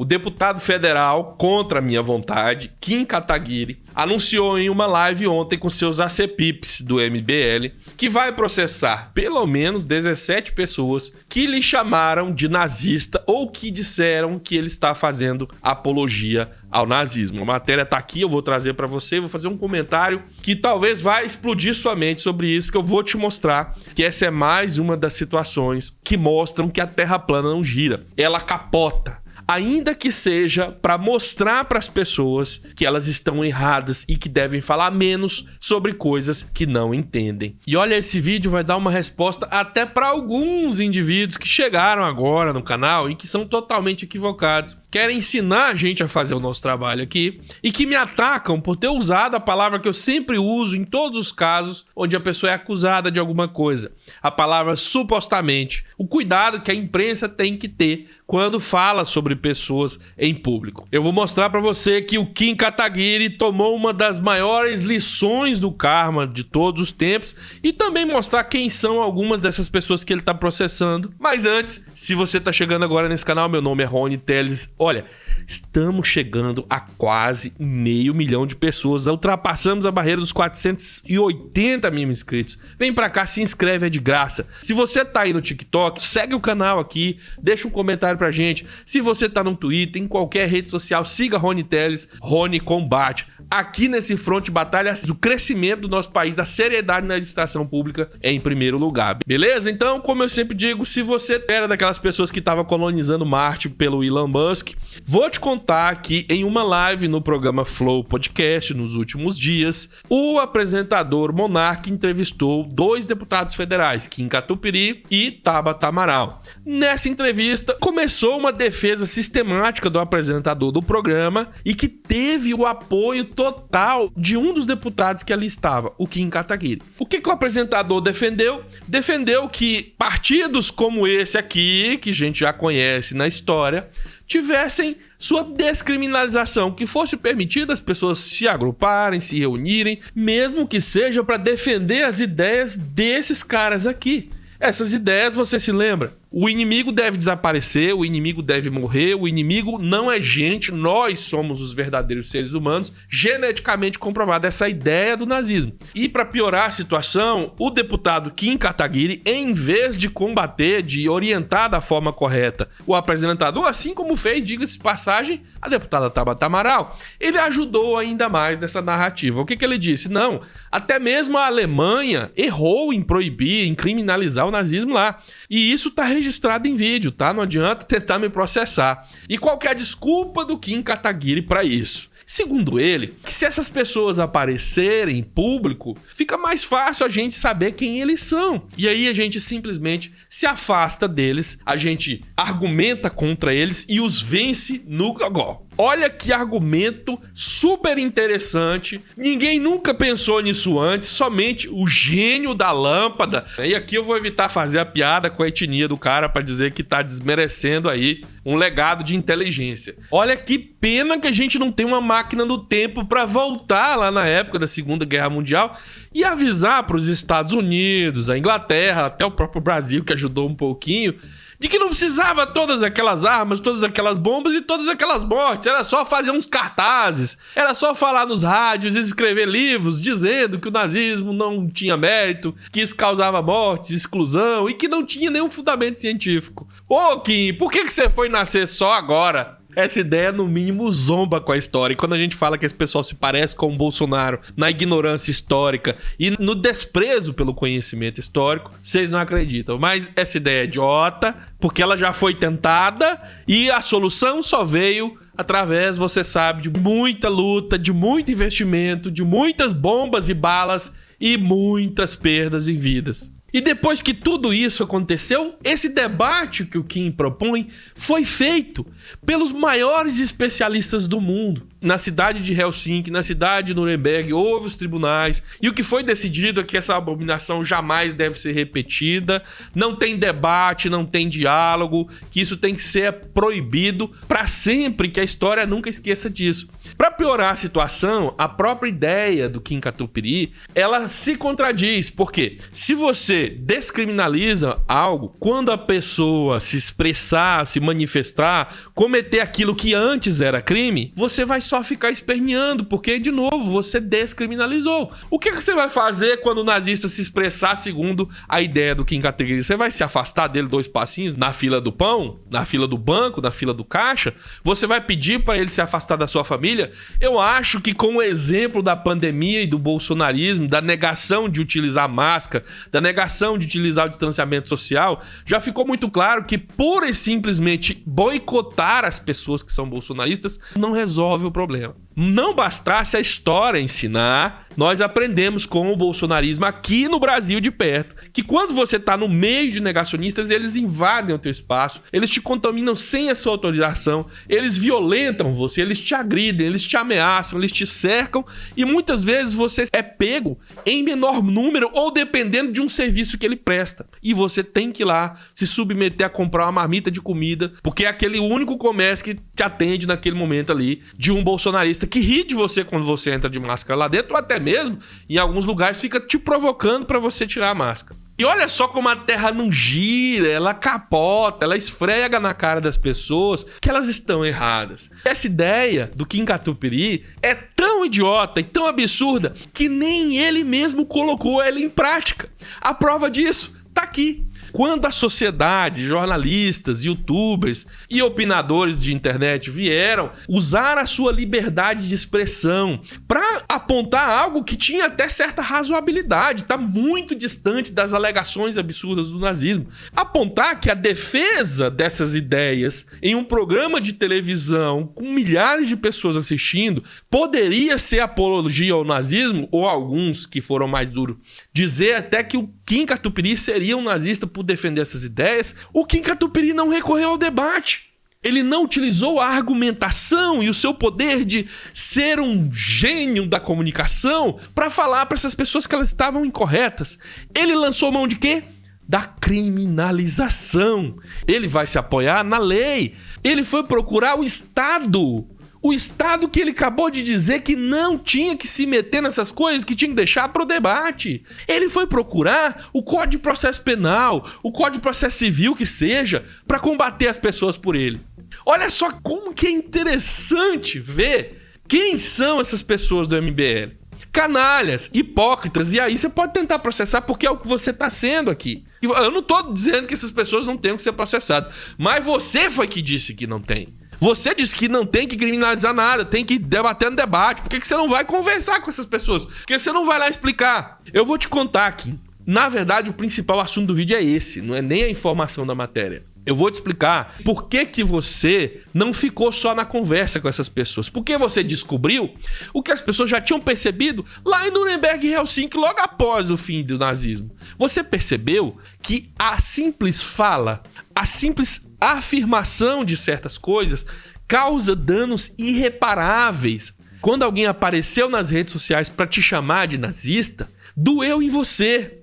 O deputado federal, contra a minha vontade, Kim Kataguiri, anunciou em uma live ontem com seus ACPIPs do MBL que vai processar pelo menos 17 pessoas que lhe chamaram de nazista ou que disseram que ele está fazendo apologia ao nazismo. A matéria tá aqui, eu vou trazer para você, vou fazer um comentário que talvez vai explodir sua mente sobre isso, porque eu vou te mostrar que essa é mais uma das situações que mostram que a Terra plana não gira, ela capota. Ainda que seja para mostrar para as pessoas que elas estão erradas e que devem falar menos sobre coisas que não entendem. E olha, esse vídeo vai dar uma resposta até para alguns indivíduos que chegaram agora no canal e que são totalmente equivocados. Querem ensinar a gente a fazer o nosso trabalho aqui e que me atacam por ter usado a palavra que eu sempre uso em todos os casos onde a pessoa é acusada de alguma coisa. A palavra supostamente. O cuidado que a imprensa tem que ter quando fala sobre pessoas em público. Eu vou mostrar para você que o Kim Kataguiri tomou uma das maiores lições do karma de todos os tempos e também mostrar quem são algumas dessas pessoas que ele está processando. Mas antes, se você está chegando agora nesse canal, meu nome é Rony Teles. Olha, estamos chegando a quase 500 mil de pessoas. Ultrapassamos a barreira dos 480 mil inscritos. Vem pra cá, se inscreve, é de graça. Se você tá aí no TikTok, segue o canal aqui, deixa um comentário pra gente. Se você tá no Twitter, em qualquer rede social, siga Rony Teles, Rony Combate. Aqui nesse fronte de batalha do crescimento do nosso país, da seriedade na administração pública em primeiro lugar. Beleza? Então, como eu sempre digo, se você era daquelas pessoas que estavam colonizando Marte pelo Elon Musk, vou te contar que em uma live no programa Flow Podcast nos últimos dias, o apresentador Monark entrevistou 2 deputados federais, Kim Kataguiri e Tabata Amaral. Nessa entrevista, começou uma defesa sistemática do apresentador do programa e que teve o apoio total de um dos deputados que ali estava, o Kim Kataguiri. O que o apresentador defendeu? Defendeu que partidos como esse aqui, que a gente já conhece na história, tivessem sua descriminalização, que fosse permitida as pessoas se agruparem, se reunirem, mesmo que seja para defender as ideias desses caras aqui. Essas ideias, você se lembra? O inimigo deve desaparecer, o inimigo deve morrer, o inimigo não é gente, nós somos os verdadeiros seres humanos, geneticamente comprovado, essa ideia do nazismo. E para piorar a situação, o deputado Kim Kataguiri, em vez de combater, de orientar da forma correta o apresentador, assim como fez, diga-se de passagem, a deputada Tabata Amaral, ele ajudou ainda mais nessa narrativa. O que ele disse? Não, até mesmo a Alemanha errou em proibir, em criminalizar o nazismo lá. E isso tá registrado em vídeo, tá? Não adianta tentar me processar. E qual que é a desculpa do Kim Kataguiri para isso? Segundo ele, que se essas pessoas aparecerem em público, fica mais fácil a gente saber quem eles são. E aí a gente simplesmente se afasta deles, a gente argumenta contra eles e os vence no gogó. Olha que argumento super interessante. Ninguém nunca pensou nisso antes, somente o gênio da lâmpada. E aqui eu vou evitar fazer a piada com a etnia do cara para dizer que tá desmerecendo aí um legado de inteligência. Olha que pena que a gente não tem uma máquina do tempo para voltar lá na época da Segunda Guerra Mundial e avisar para os Estados Unidos, a Inglaterra, até o próprio Brasil que ajudou um pouquinho, de que não precisava todas aquelas armas, todas aquelas bombas e todas aquelas mortes. Era só fazer uns cartazes, era só falar nos rádios e escrever livros dizendo que o nazismo não tinha mérito, que isso causava mortes, exclusão e que não tinha nenhum fundamento científico. Ô Kim, por que você foi nascer só agora? Essa ideia, no mínimo, zomba com a história. E quando a gente fala que esse pessoal se parece com o Bolsonaro na ignorância histórica e no desprezo pelo conhecimento histórico, vocês não acreditam. Mas essa ideia é idiota, porque ela já foi tentada e a solução só veio através, você sabe, de muita luta, de muito investimento, de muitas bombas e balas e muitas perdas em vidas. E depois que tudo isso aconteceu, esse debate que o Kim propõe foi feito pelos maiores especialistas do mundo. na cidade de Helsinki, na cidade de Nuremberg, houve os tribunais, e o que foi decidido é que essa abominação jamais deve ser repetida, não tem debate, não tem diálogo, que isso tem que ser proibido para sempre, que a história nunca esqueça disso. Para piorar a situação, a própria ideia do Kim Katupiry, ela se contradiz, porque se você descriminaliza algo, quando a pessoa se expressar, se manifestar, cometer aquilo que antes era crime, você vai só ficar esperneando, porque, de novo, você descriminalizou. O que você vai fazer quando o nazista se expressar segundo a ideia do Kim Katupiry? Você vai se afastar dele 2 passinhos na fila do pão, na fila do banco, na fila do caixa? Você vai pedir para ele se afastar da sua família? Eu acho que com o exemplo da pandemia e do bolsonarismo, da negação de utilizar máscara, da negação de utilizar o distanciamento social, já ficou muito claro que pura e simplesmente boicotar as pessoas que são bolsonaristas não resolve o problema. Não bastasse a história ensinar, nós aprendemos com o bolsonarismo aqui no Brasil de perto, que quando você está no meio de negacionistas, eles invadem o teu espaço, eles te contaminam sem a sua autorização, eles violentam você, eles te agridem, eles te ameaçam, eles te cercam e muitas vezes você é pego em menor número ou dependendo de um serviço que ele presta. E você tem que ir lá se submeter a comprar uma marmita de comida, porque é aquele único comércio que te atende naquele momento ali de um bolsonarista que ri de você quando você entra de máscara lá dentro, ou até mesmo, em alguns lugares, fica te provocando para você tirar a máscara. E olha só como a terra não gira, ela capota, ela esfrega na cara das pessoas que elas estão erradas. Essa ideia do Kim Katupiry é tão idiota e tão absurda que nem ele mesmo colocou ela em prática. A prova disso tá aqui. Quando a sociedade, jornalistas, youtubers e opinadores de internet vieram usar a sua liberdade de expressão para apontar algo que tinha até certa razoabilidade, está muito distante das alegações absurdas do nazismo. Apontar que a defesa dessas ideias em um programa de televisão com milhares de pessoas assistindo poderia ser apologia ao nazismo, ou alguns que foram mais duros, dizer até que o Kim Katupiry seria um nazista por defender essas ideias, o Kim Katupiry não recorreu ao debate. Ele não utilizou a argumentação e o seu poder de ser um gênio da comunicação para falar para essas pessoas que elas estavam incorretas. Ele lançou mão de quê? Da criminalização. Ele vai se apoiar na lei. Ele foi procurar o Estado. O Estado que ele acabou de dizer que não tinha que se meter nessas coisas, que tinha que deixar para o debate. Ele foi procurar o Código de Processo Penal, o Código de Processo Civil que seja, para combater as pessoas por ele. Olha só como que é interessante ver quem são essas pessoas do MBL. Canalhas, hipócritas, e aí você pode tentar processar porque é o que você está sendo aqui. Eu não estou dizendo que essas pessoas não tenham que ser processadas, mas você foi que disse que não tem. Você disse que não tem que criminalizar nada, tem que debater no debate. Por que você não vai conversar com essas pessoas? Por que você não vai lá explicar? Eu vou te contar aqui. Na verdade, o principal assunto do vídeo é esse, não é nem a informação da matéria. Eu vou te explicar por que você não ficou só na conversa com essas pessoas. Porque você descobriu o que as pessoas já tinham percebido lá em Nuremberg e Helsinki, logo após o fim do nazismo. Você percebeu que a simples fala, a simples afirmação de certas coisas causa danos irreparáveis. Quando alguém apareceu nas redes sociais para te chamar de nazista, doeu em você.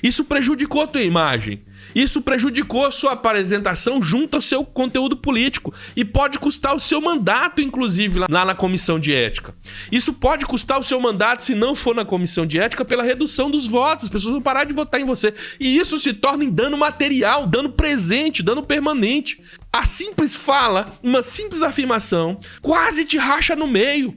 Isso prejudicou a tua imagem. Isso prejudicou a sua apresentação junto ao seu conteúdo político e pode custar o seu mandato, inclusive, lá na comissão de ética. Isso pode custar o seu mandato, se não for na comissão de ética, pela redução dos votos. As pessoas vão parar de votar em você. E isso se torna em dano material, dano presente, dano permanente. A simples fala, uma simples afirmação, quase te racha no meio.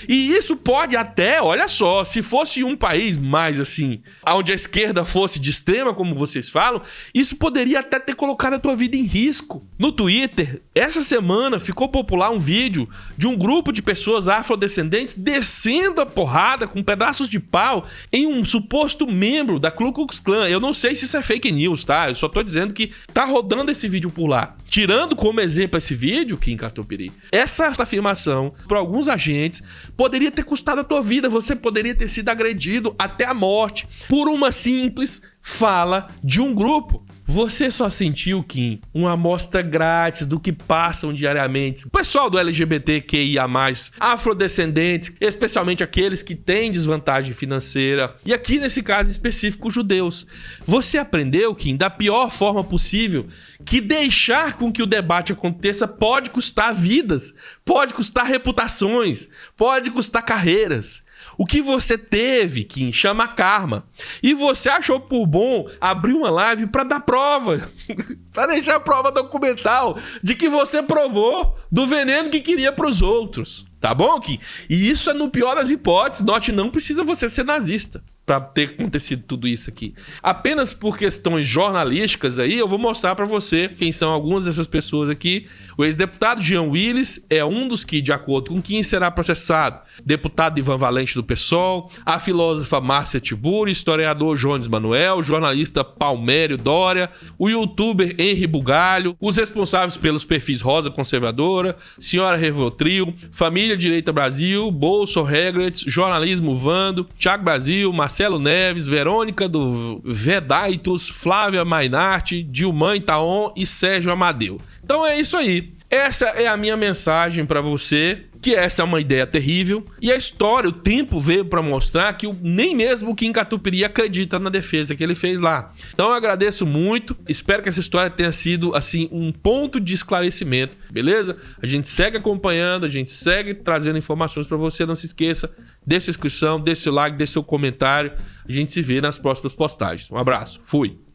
E isso pode até, olha só, se fosse um país mais assim, onde a esquerda fosse de extrema, como vocês falam, isso poderia até ter colocado a tua vida em risco. No Twitter, essa semana ficou popular um vídeo de um grupo de pessoas afrodescendentes descendo a porrada com pedaços de pau em um suposto membro da Ku Klux Klan. Eu não sei se isso é fake news, tá? Eu só tô dizendo que tá rodando esse vídeo por lá. Tirando como exemplo esse vídeo, Kim Katupiry, essa afirmação, por alguns agentes, poderia ter custado a tua vida. Você poderia ter sido agredido até a morte por uma simples fala de um grupo. Você só sentiu, Kim, uma amostra grátis do que passam diariamente. O pessoal do LGBTQIA+, afrodescendentes, especialmente aqueles que têm desvantagem financeira. E aqui, nesse caso específico, os judeus. Você aprendeu, Kim, da pior forma possível, que deixar com que o debate aconteça pode custar vidas, pode custar reputações, pode custar carreiras. O que você teve, Kim, chama karma. E você achou por bom abrir uma live para dar prova, para deixar a prova documental de que você provou do veneno que queria para os outros. Tá bom, Kim? E isso é no pior das hipóteses. Note, não precisa você ser nazista para ter acontecido tudo isso aqui. Apenas por questões jornalísticas aí, eu vou mostrar para você quem são algumas dessas pessoas aqui. O ex-deputado Jean Willis é um dos que, de acordo com quem será processado. Deputado Ivan Valente do PSOL, a filósofa Márcia Tiburi, historiador Jones Manuel, jornalista Palmério Dória, o youtuber Henri Bugalho, os responsáveis pelos perfis Rosa Conservadora, Senhora Revotril, Família Direita Brasil, Bolso Regrets, Jornalismo Vando, Thiago Brasil, Marcelo Neves, Verônica do Vedaitos, Flávia Mainarte, Dilma Itaon e Sérgio Amadeu. Então é isso aí. Essa é a minha mensagem para você, que essa é uma ideia terrível. E a história, o tempo veio para mostrar que nem mesmo o Kim Katupiry acredita na defesa que ele fez lá. Então eu agradeço muito, espero que essa história tenha sido assim um ponto de esclarecimento, beleza? A gente segue acompanhando, a gente segue trazendo informações para você. Não se esqueça, deixe sua inscrição, deixe seu like, deixe seu comentário. A gente se vê nas próximas postagens. Um abraço, fui!